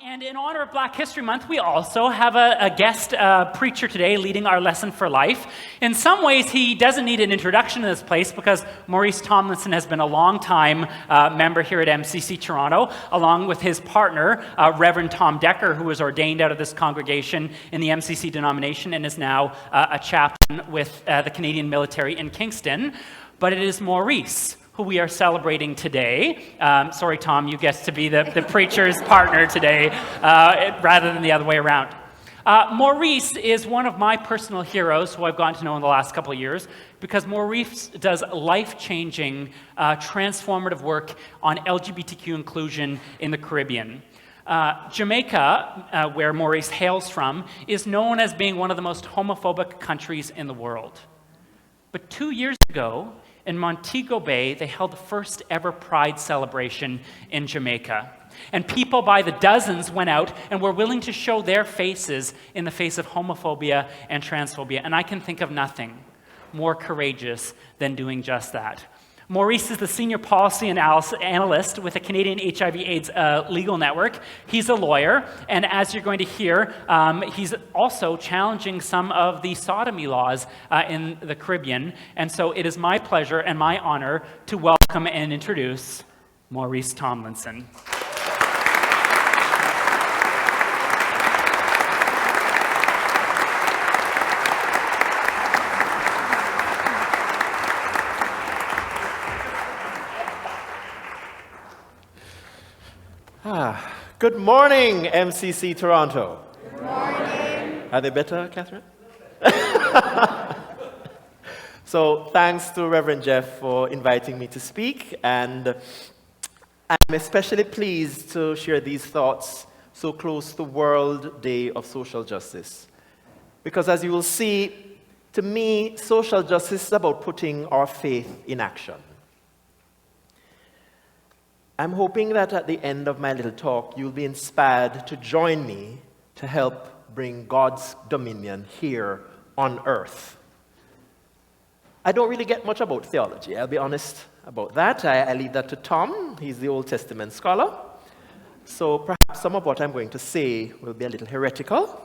And in honor of Black History Month, we also have a guest preacher today leading our lesson for life. In some ways, he doesn't need an introduction to this place because Maurice Tomlinson has been a long-time member here at MCC Toronto, along with his partner, Reverend Tom Decker, who was ordained out of this congregation in the MCC denomination and is now a chaplain with the Canadian military in Kingston. But it is Maurice who we are celebrating today. Sorry, Tom, you get to be the preacher's partner today rather than the other way around. Maurice is one of my personal heroes who I've gotten to know in the last couple of years because Maurice does life-changing, transformative work on LGBTQ inclusion in the Caribbean. Jamaica, where Maurice hails from, is known as being one of the most homophobic countries in the world. But 2 years ago, in Montego Bay, they held the first ever Pride celebration in Jamaica. And people by the dozens went out and were willing to show their faces in the face of homophobia and transphobia. And I can think of nothing more courageous than doing just that. Maurice is the senior policy analyst with the Canadian HIV/AIDS Legal Network. He's a lawyer, and as you're going to hear, he's also challenging some of the sodomy laws in the Caribbean. And so it is my pleasure and my honor to welcome and introduce Maurice Tomlinson. Good morning, MCC Toronto. Good morning. Are they better, Catherine? So thanks to Reverend Jeff for inviting me to speak, and I'm especially pleased to share these thoughts so close to World Day of Social Justice. Because as you will see, to me, social justice is about putting our faith in action. I'm hoping that at the end of my little talk, you'll be inspired to join me to help bring God's dominion here on earth. I don't really get much about theology, I'll be honest about that. I leave that to Tom. He's the Old Testament scholar. So perhaps some of what I'm going to say will be a little heretical.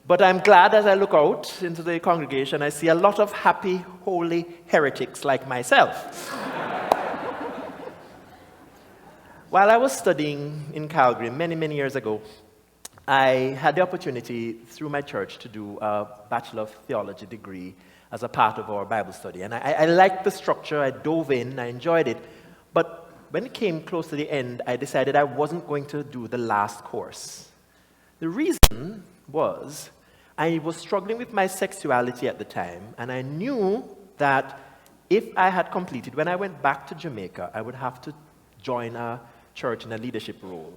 But I'm glad as I look out into the congregation, I see a lot of happy, holy heretics like myself. While I was studying in Calgary many, many years ago, I had the opportunity through my church to do a Bachelor of Theology degree as a part of our Bible study. And I liked the structure, I dove in, I enjoyed it. But when it came close to the end, I decided I wasn't going to do the last course. The reason was I was struggling with my sexuality at the time, and I knew that if I had completed, when I went back to Jamaica, I would have to join a church in a leadership role.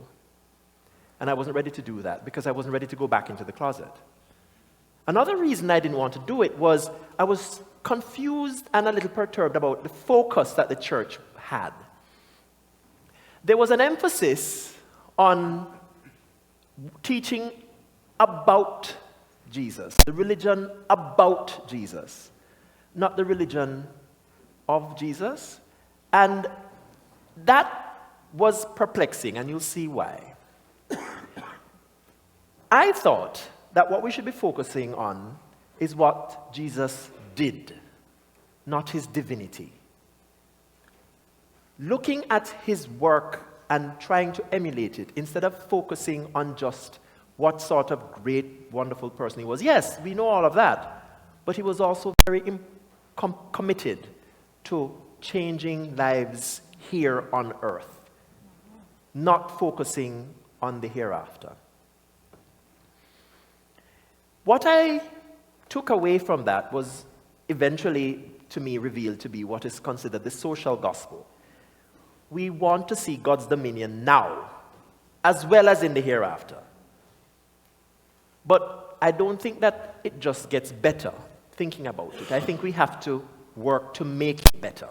And I wasn't ready to do that because I wasn't ready to go back into the closet. Another reason I didn't want to do it was I was confused and a little perturbed about the focus that the church had. There was an emphasis on teaching about Jesus, the religion about Jesus, not the religion of Jesus. And that was perplexing, and you'll see why. I thought that what we should be focusing on is what Jesus did, not his divinity. Looking at his work and trying to emulate it instead of focusing on just what sort of great, wonderful person he was. Yes, we know all of that, but he was also very committed to changing lives here on earth, not focusing on the hereafter. What I took away from that was eventually, to me, revealed to be what is considered the social gospel. We want to see God's dominion now, as well as in the hereafter. But I don't think that it just gets better thinking about it. I think we have to work to make it better.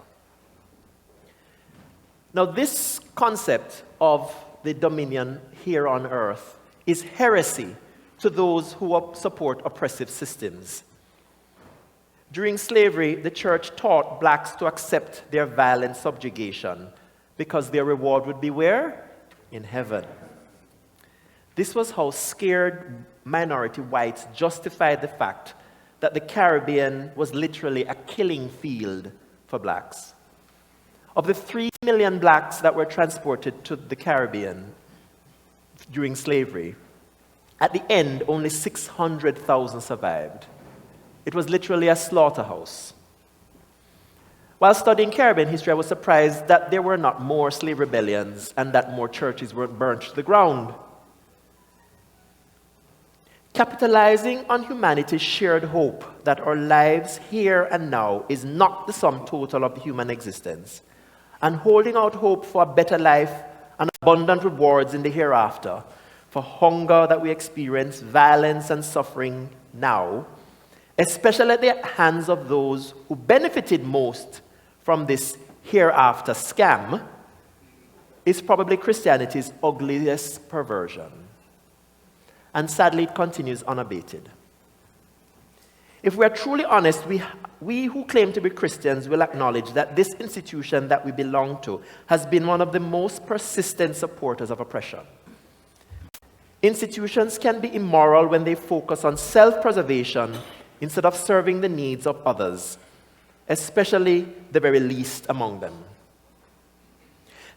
Now, this concept of the dominion here on earth is heresy to those who support oppressive systems. During slavery, the church taught blacks to accept their violent subjugation because their reward would be where? In heaven. This was how scared minority whites justified the fact that the Caribbean was literally a killing field for blacks. Of the 3 million blacks that were transported to the Caribbean during slavery, at the end, only 600,000 survived. It was literally a slaughterhouse. While studying Caribbean history, I was surprised that there were not more slave rebellions and that more churches were burnt to the ground. Capitalizing on humanity's shared hope that our lives here and now is not the sum total of the human existence, and holding out hope for a better life and abundant rewards in the hereafter, for hunger that we experience, violence and suffering now, especially at the hands of those who benefited most from this hereafter scam, is probably Christianity's ugliest perversion. And sadly, it continues unabated. If we are truly honest, we who claim to be Christians will acknowledge that this institution that we belong to has been one of the most persistent supporters of oppression. Institutions can be immoral when they focus on self-preservation instead of serving the needs of others, especially the very least among them.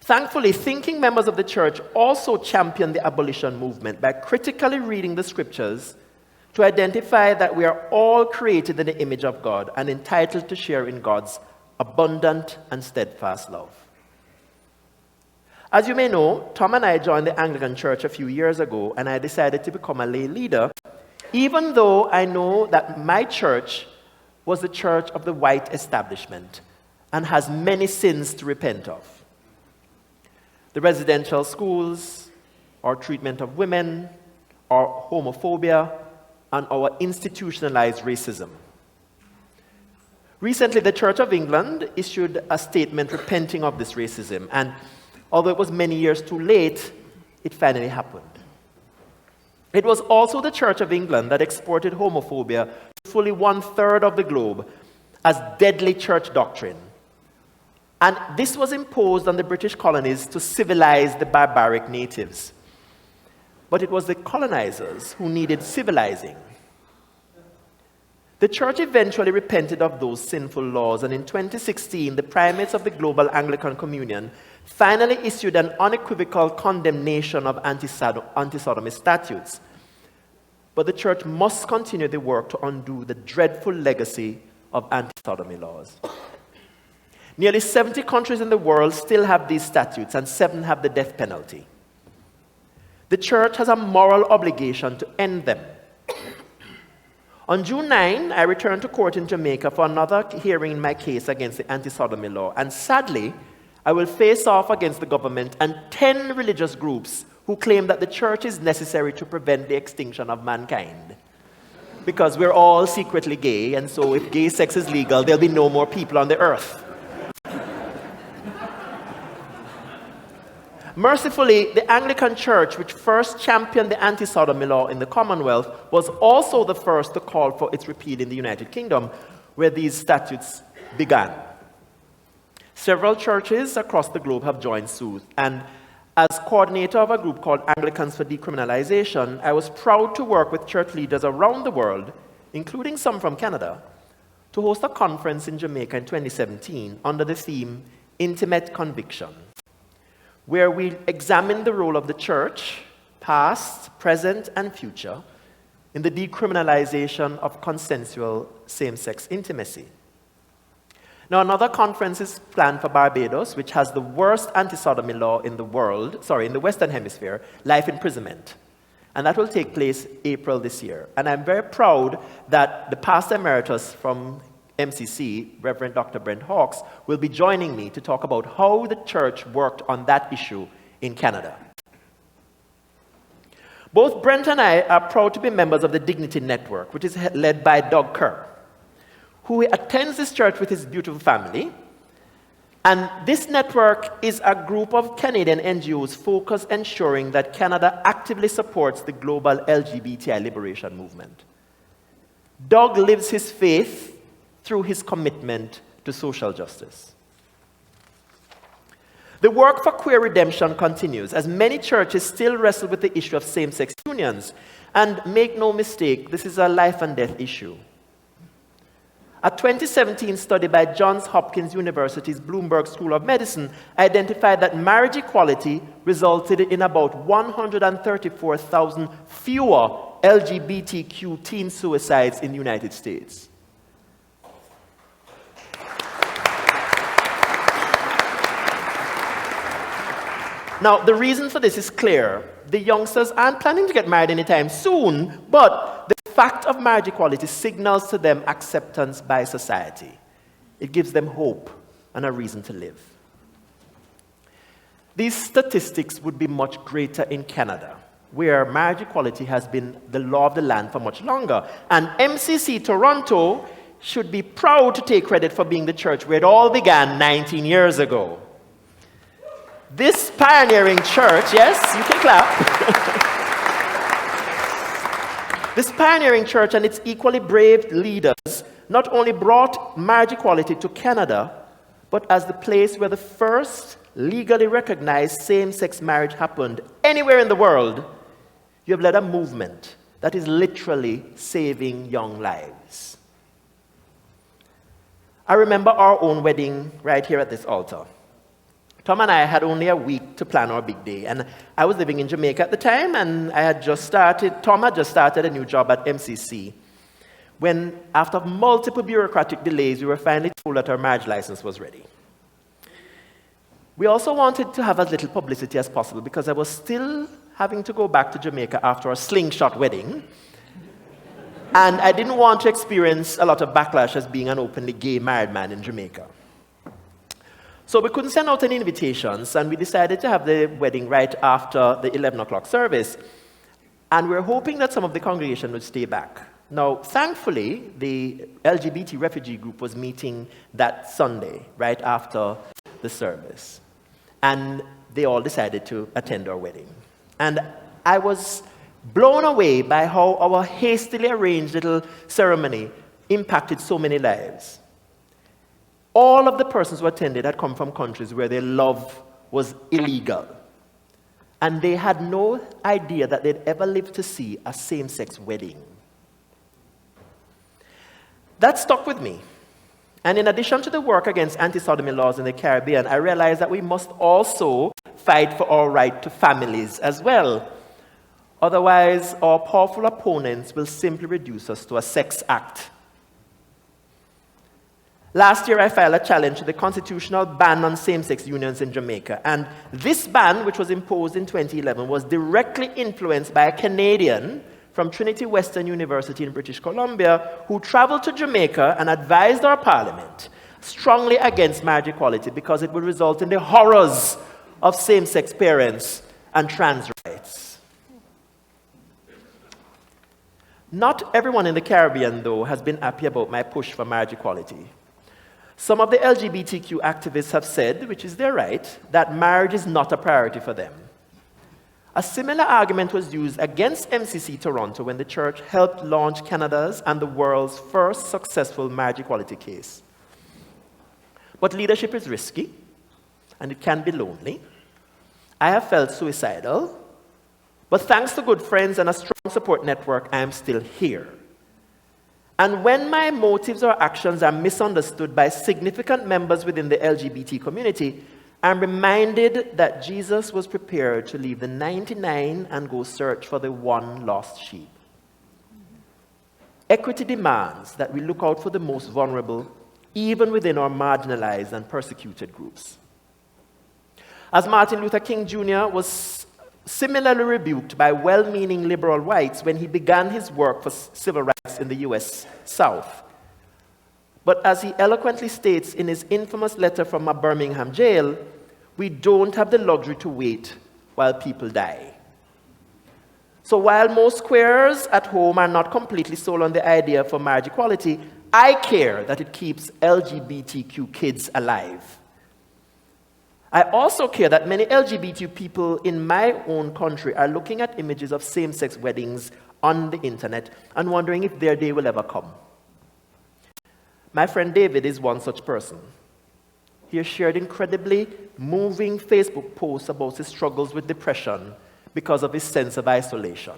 Thankfully, thinking members of the church also championed the abolition movement by critically reading the scriptures to identify that we are all created in the image of God and entitled to share in God's abundant and steadfast love. As you may know, Tom and I joined the Anglican Church a few years ago, and I decided to become a lay leader, even though I know that my church was the church of the white establishment and has many sins to repent of. The residential schools, our treatment of women, our homophobia, and our institutionalized racism. Recently, the Church of England issued a statement repenting of this racism, and although it was many years too late, it finally happened. It was also the Church of England that exported homophobia to fully 1/3 of the globe as deadly church doctrine. And this was imposed on the British colonies to civilize the barbaric natives. But it was the colonizers who needed civilizing. The church eventually repented of those sinful laws, and in 2016, the primates of the Global Anglican Communion finally issued an unequivocal condemnation of anti-sodomy statutes. But the church must continue the work to undo the dreadful legacy of anti-sodomy laws. Nearly 70 countries in the world still have these statutes, and 7 have the death penalty. The church has a moral obligation to end them. On June 9, I returned to court in Jamaica for another hearing in my case against the anti-sodomy law, and sadly, I will face off against the government and 10 religious groups who claim that the church is necessary to prevent the extinction of mankind. Because we're all secretly gay, and so if gay sex is legal, there'll be no more people on the earth. Mercifully, the Anglican Church, which first championed the anti-sodomy law in the Commonwealth, was also the first to call for its repeal in the United Kingdom, where these statutes began. Several churches across the globe have joined suit, and as coordinator of a group called Anglicans for Decriminalization, I was proud to work with church leaders around the world, including some from Canada, to host a conference in Jamaica in 2017 under the theme Intimate Conviction, where we examine the role of the church, past, present, and future, in the decriminalization of consensual same-sex intimacy. Now, another conference is planned for Barbados, which has the worst anti-sodomy law in the world, in the Western Hemisphere, life imprisonment. And that will take place April this year. And I'm very proud that the pastor emeritus from MCC, Reverend Dr. Brent Hawkes, will be joining me to talk about how the church worked on that issue in Canada. Both Brent and I are proud to be members of the Dignity Network, which is led by Doug Kerr, who attends this church with his beautiful family. And this network is a group of Canadian NGOs focused on ensuring that Canada actively supports the global LGBTI liberation movement. Doug lives his faith through his commitment to social justice. The work for queer redemption continues, as many churches still wrestle with the issue of same-sex unions. And make no mistake, this is a life and death issue. A 2017 study by Johns Hopkins University's Bloomberg School of Medicine identified that marriage equality resulted in about 134,000 fewer LGBTQ teen suicides in the United States. Now, the reason for this is clear. The youngsters aren't planning to get married anytime soon, but the fact of marriage equality signals to them acceptance by society. It gives them hope and a reason to live. These statistics would be much greater in Canada, where marriage equality has been the law of the land for much longer. And MCC Toronto should be proud to take credit for being the church where it all began 19 years ago. This pioneering church, yes, you can clap. This pioneering church and its equally brave leaders not only brought marriage equality to Canada, but as the place where the first legally recognized same-sex marriage happened anywhere in the world, you have led a movement that is literally saving young lives. I remember our own wedding right here at this altar. Tom and I had only a week to plan our big day, and I was living in Jamaica at the time, and Tom had just started a new job at MCC, when after multiple bureaucratic delays, we were finally told that our marriage license was ready. We also wanted to have as little publicity as possible because I was still having to go back to Jamaica after a slingshot wedding, and I didn't want to experience a lot of backlash as being an openly gay married man in Jamaica. So we couldn't send out any invitations, and we decided to have the wedding right after the 11 o'clock service. And we were hoping that some of the congregation would stay back. Now, thankfully, the LGBT refugee group was meeting that Sunday, right after the service. And they all decided to attend our wedding. And I was blown away by how our hastily arranged little ceremony impacted so many lives. All of the persons who attended had come from countries where their love was illegal. And they had no idea that they'd ever lived to see a same-sex wedding. That stuck with me. And in addition to the work against anti-sodomy laws in the Caribbean, I realized that we must also fight for our right to families as well. Otherwise, our powerful opponents will simply reduce us to a sex act. Last year, I filed a challenge to the constitutional ban on same-sex unions in Jamaica. And this ban, which was imposed in 2011, was directly influenced by a Canadian from Trinity Western University in British Columbia who traveled to Jamaica and advised our parliament strongly against marriage equality because it would result in the horrors of same-sex parents and trans rights. Not everyone in the Caribbean, though, has been happy about my push for marriage equality. Some of the LGBTQ activists have said, which is their right, that marriage is not a priority for them. A similar argument was used against MCC Toronto when the church helped launch Canada's and the world's first successful marriage equality case. But leadership is risky, and it can be lonely. I have felt suicidal, but thanks to good friends and a strong support network, I am still here. And when my motives or actions are misunderstood by significant members within the LGBT community, I'm reminded that Jesus was prepared to leave the 99 and go search for the one lost sheep. Equity demands that we look out for the most vulnerable, even within our marginalized and persecuted groups. As Martin Luther King Jr. was similarly rebuked by well-meaning liberal whites when he began his work for civil rights in the US South. But as he eloquently states in his infamous letter from a Birmingham jail, we don't have the luxury to wait while people die. So while most queers at home are not completely sold on the idea for marriage equality, I care that it keeps LGBTQ kids alive. I also care that many LGBT people in my own country are looking at images of same-sex weddings on the internet and wondering if their day will ever come. My friend David is one such person. he has shared incredibly moving Facebook posts about his struggles with depression because of his sense of isolation.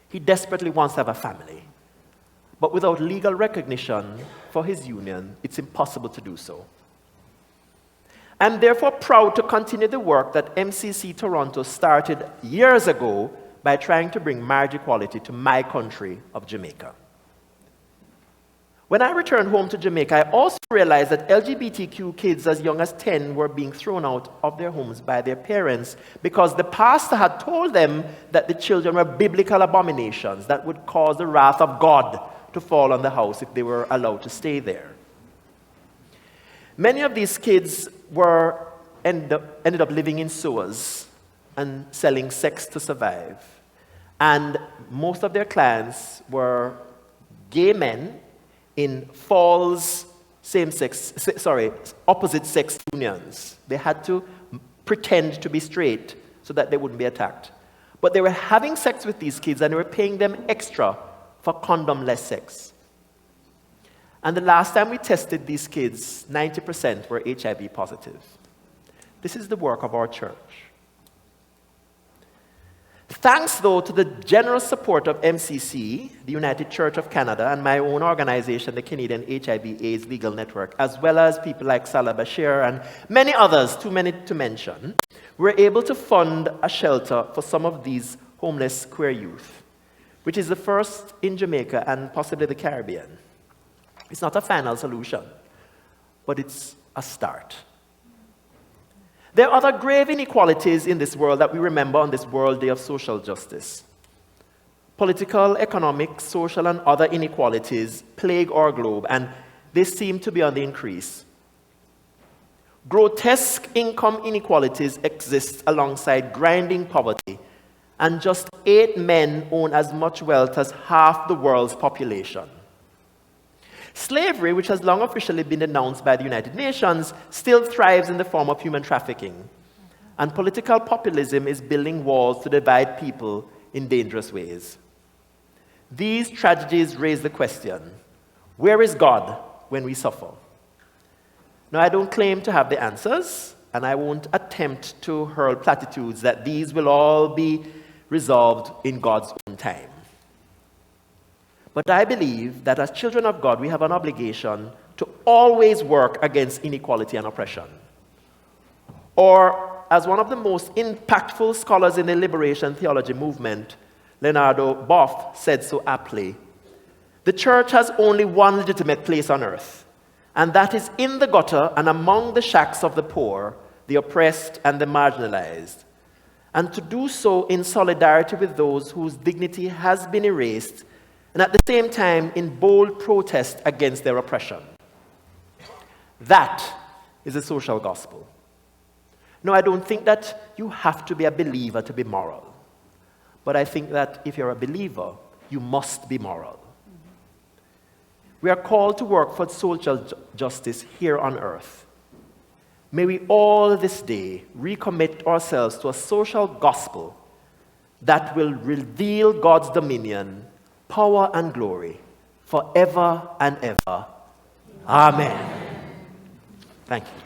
He desperately wants to have a family, but without legal recognition for his union, it's impossible to do so. I'm therefore proud to continue the work that MCC Toronto started years ago by trying to bring marriage equality to my country of Jamaica. When I returned home to Jamaica, I also realized that LGBTQ kids as young as 10 were being thrown out of their homes by their parents because the pastor had told them that the children were biblical abominations that would cause the wrath of God to fall on the house if they were allowed to stay there. Many of these kids ended up living in sewers and selling sex to survive. And most of their clients were gay men in false opposite sex unions. They had to pretend to be straight so that they wouldn't be attacked. But they were having sex with these kids and they were paying them extra for condom-less sex. And the last time we tested these kids, 90% were HIV positive. This is the work of our church. Thanks, though, to the generous support of MCC, the United Church of Canada, and my own organization, the Canadian HIV/AIDS Legal Network, as well as people like Salah Bashir and many others, too many to mention, we're able to fund a shelter for some of these homeless queer youth, which is the first in Jamaica and possibly the Caribbean. It's not a final solution, but it's a start. There are other grave inequalities in this world that we remember on this World Day of Social Justice. Political, economic, social, and other inequalities plague our globe, and they seem to be on the increase. Grotesque income inequalities exist alongside grinding poverty, and just 8 men own as much wealth as half the world's population. Slavery, which has long officially been denounced by the United Nations, still thrives in the form of human trafficking. And political populism is building walls to divide people in dangerous ways. These tragedies raise the question, where is God when we suffer? Now, I don't claim to have the answers, and I won't attempt to hurl platitudes that these will all be resolved in God's own time. But I believe that as children of God, we have an obligation to always work against inequality and oppression. Or, as one of the most impactful scholars in the liberation theology movement, Leonardo Boff, said so aptly, the church has only one legitimate place on earth, and that is in the gutter and among the shacks of the poor, the oppressed, and the marginalized, and to do so in solidarity with those whose dignity has been erased, and at the same time in bold protest against their oppression. That is the social gospel. No, I don't think that you have to be a believer to be moral. But I think that if you're a believer, you must be moral. We are called to work for social justice here on earth. May we all this day recommit ourselves to a social gospel that will reveal God's dominion, power and glory forever and ever. Amen. Thank you.